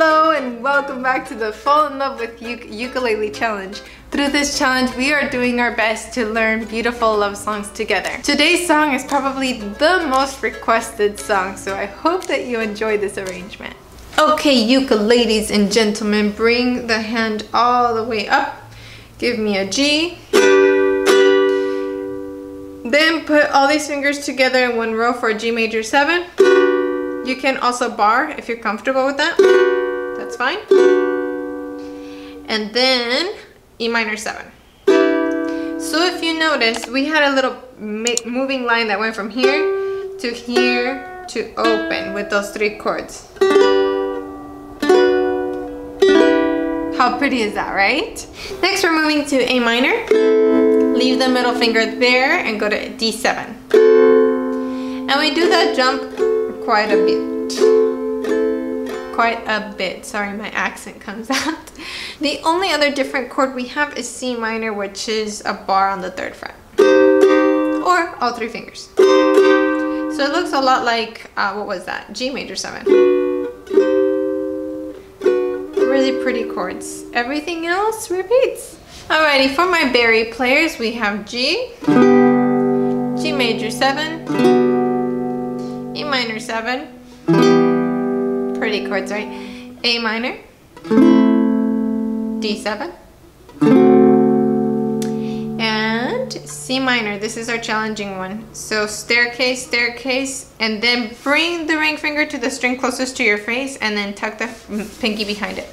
Hello and welcome back to the Fall in Love with Ukulele Challenge. Through this challenge, we are doing our best to learn beautiful love songs together. Today's song is probably the most requested song, so I hope that you enjoy this arrangement. Okay, ukuleles and gentlemen, bring the hand all the way up. Give me a G. Then put all these fingers together in one row for a G major 7. You can also bar if you're comfortable with that. That's fine. And then E minor 7. So if you notice, we had a little moving line that went from here to open with those 3 chords. How pretty is that, right? Next we're moving to A minor. Leave the middle finger there and go to D7. And we do that jump quite a bit. Sorry, my accent comes out. The only other different chord we have is C minor, which is a bar on the 3rd fret. Or all 3 fingers. So it looks a lot like, what was that? G major 7. Really pretty chords. Everything else repeats. Alrighty, for my Barry players, we have G, G major 7, E minor 7, pretty chords, right? A minor, D7, and C minor. This is our challenging one. So staircase, staircase, and then bring the ring finger to the string closest to your face and then tuck the pinky behind it.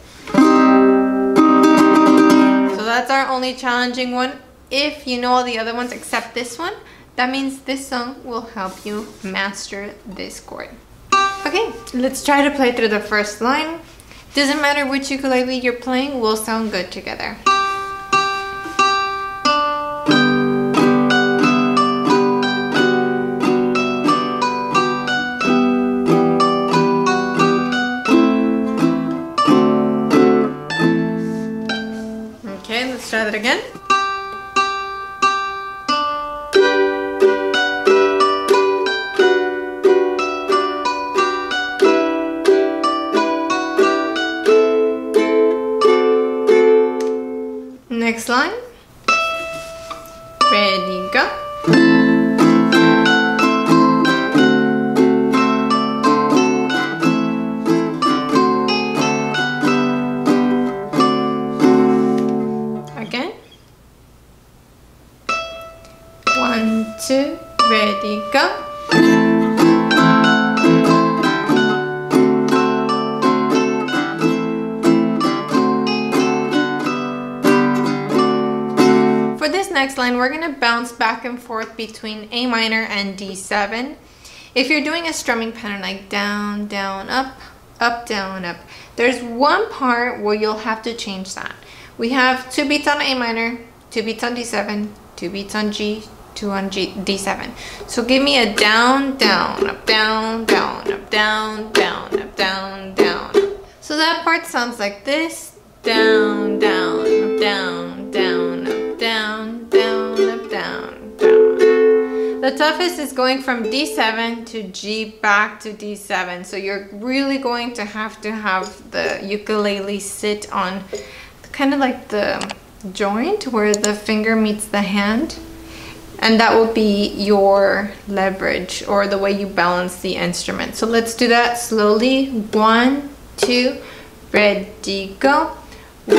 So that's our only challenging one. If you know all the other ones except this one, that means this song will help you master this chord. Okay, let's try to play through the first line. Doesn't matter which ukulele you're playing, we'll sound good together. Okay, let's try that again. Next line. Ready, go. Again. 1, 2, ready, go. For this next line, we're gonna bounce back and forth between A minor and D7. If you're doing a strumming pattern like down, down, up, up, down, up, there's one part where you'll have to change that. We have 2 beats on A minor, 2 beats on D7, 2 beats on G, 2 on D7. So give me a down, down, up, down, down, up, down, down, up, down, down. So that part sounds like this. Down, down, up, down, down, up, down, down, up, down, down. The toughest is going from D7 to G back to D7. So you're really going to have the ukulele sit on kind of like the joint where the finger meets the hand. And that will be your leverage or the way you balance the instrument. So let's do that slowly. 1, 2, ready, go. 1,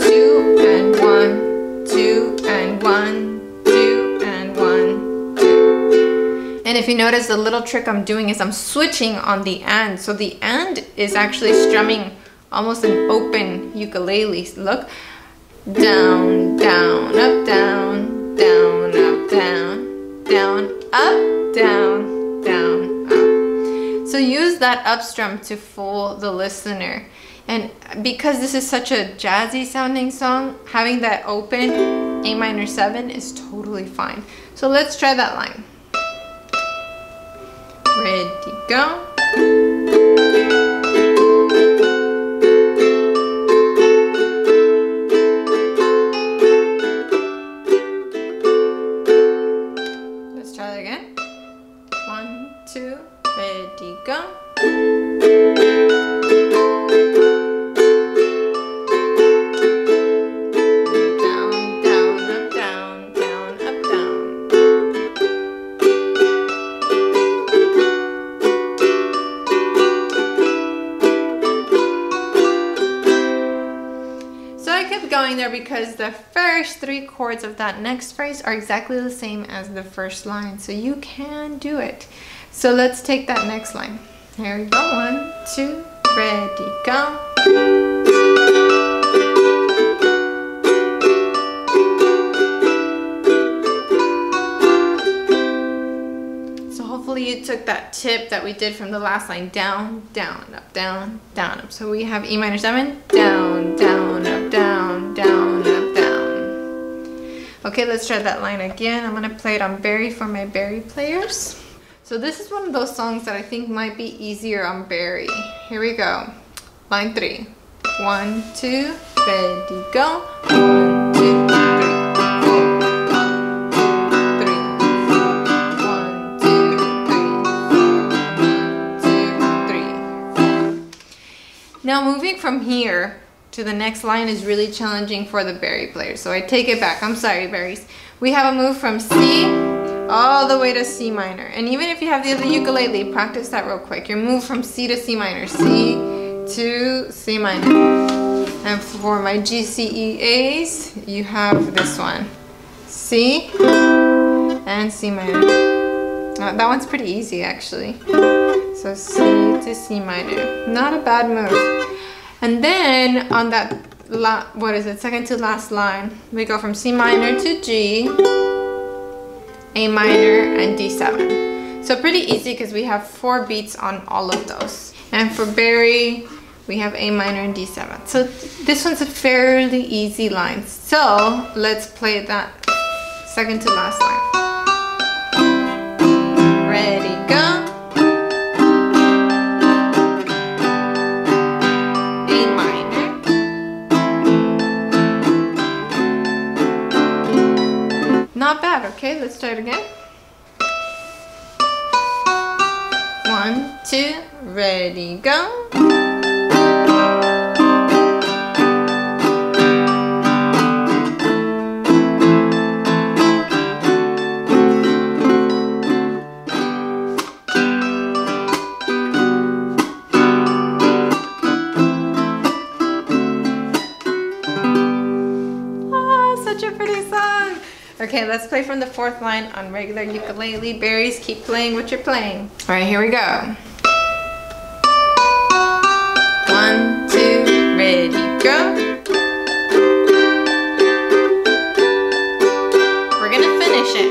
2, and 1, 2, and 1, 2, and 1, 2. And if you notice, the little trick I'm doing is I'm switching on the and. So the and is actually strumming almost an open ukulele. Look. Down, down, up, down, down, up, down, down, up, down, down, up. So use that up strum to fool the listener. And because this is such a jazzy sounding song, having that open A minor 7 is totally fine. So let's try that line. Ready, go. Let's try that again. 1, 2, ready, go. going there because the first 3 chords of that next phrase are exactly the same as the first line. So you can do it. So let's take that next line. Here we go. 1, 2, ready, go. Hopefully you took that tip that we did from the last line. Down, down, up, down, down, up. So we have E minor 7, down, down, up, down, down, up, down. Okay, let's try that line again. I'm gonna play it on Barry for my Barry players. So this is one of those songs that I think might be easier on Barry. Here we go. Line 3. 1, 2, ready, go. 1, 2, 3. Now moving from here to the next line is really challenging for the Barry players. So I take it back. I'm sorry, Barrys. We have a move from C all the way to C minor. And even if you have the other ukulele, practice that real quick. Your move from C to C minor. C to C minor. And for my G, C, E, A's, you have this one. C and C minor. That one's pretty easy actually. So C to C minor, not a bad move. And then on that, second to last line, we go from C minor to G, A minor, and D7. So pretty easy because we have 4 beats on all of those. And for Barry, we have A minor and D7. So this one's a fairly easy line. So let's play that second to last line. Ready, go. Not bad, okay? Let's try it again. 1, 2, ready, go. Okay, let's play from the 4th line on regular ukulele. Barrys, keep playing what you're playing. All right, here we go. 1, 2, ready, go. We're gonna finish it.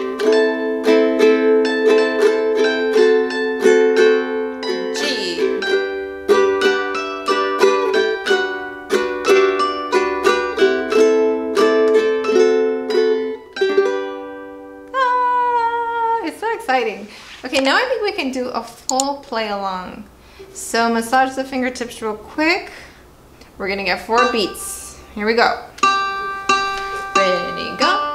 Okay, now I think we can do a full play along. So massage the fingertips real quick. We're gonna get 4 beats. Here we go. Ready, go.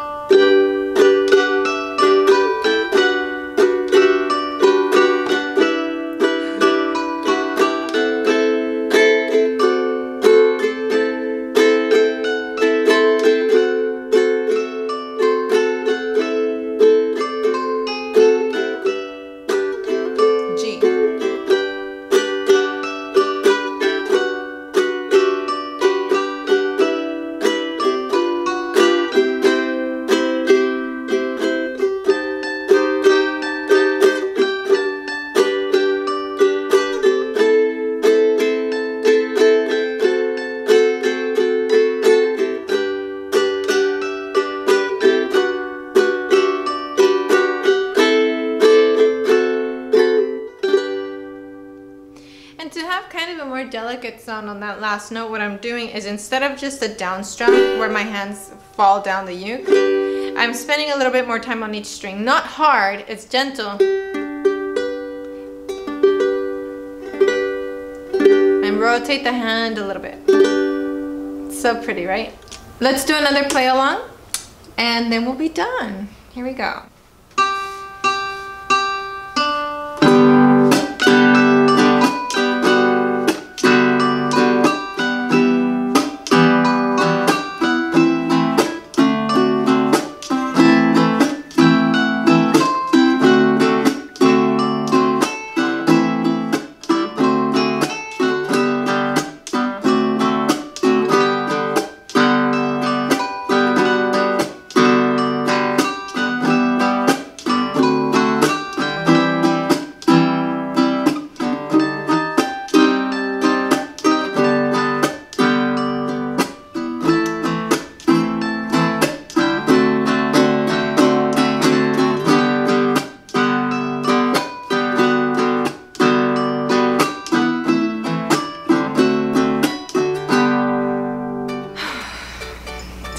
Delicate sound on that last note, what I'm doing is instead of just a down strum where my hands fall down the uke, I'm spending a little bit more time on each string. Not hard, it's gentle. And rotate the hand a little bit. So pretty, right? Let's do another play along and then we'll be done. Here we go.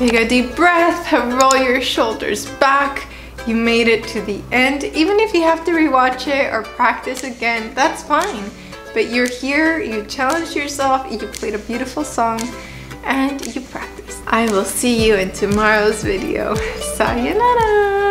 Take a deep breath, roll your shoulders back. You made it to the end. Even if you have to rewatch it or practice again, that's fine. But you're here, you challenged yourself, you played a beautiful song, and you practiced. I will see you in tomorrow's video. Sayonara!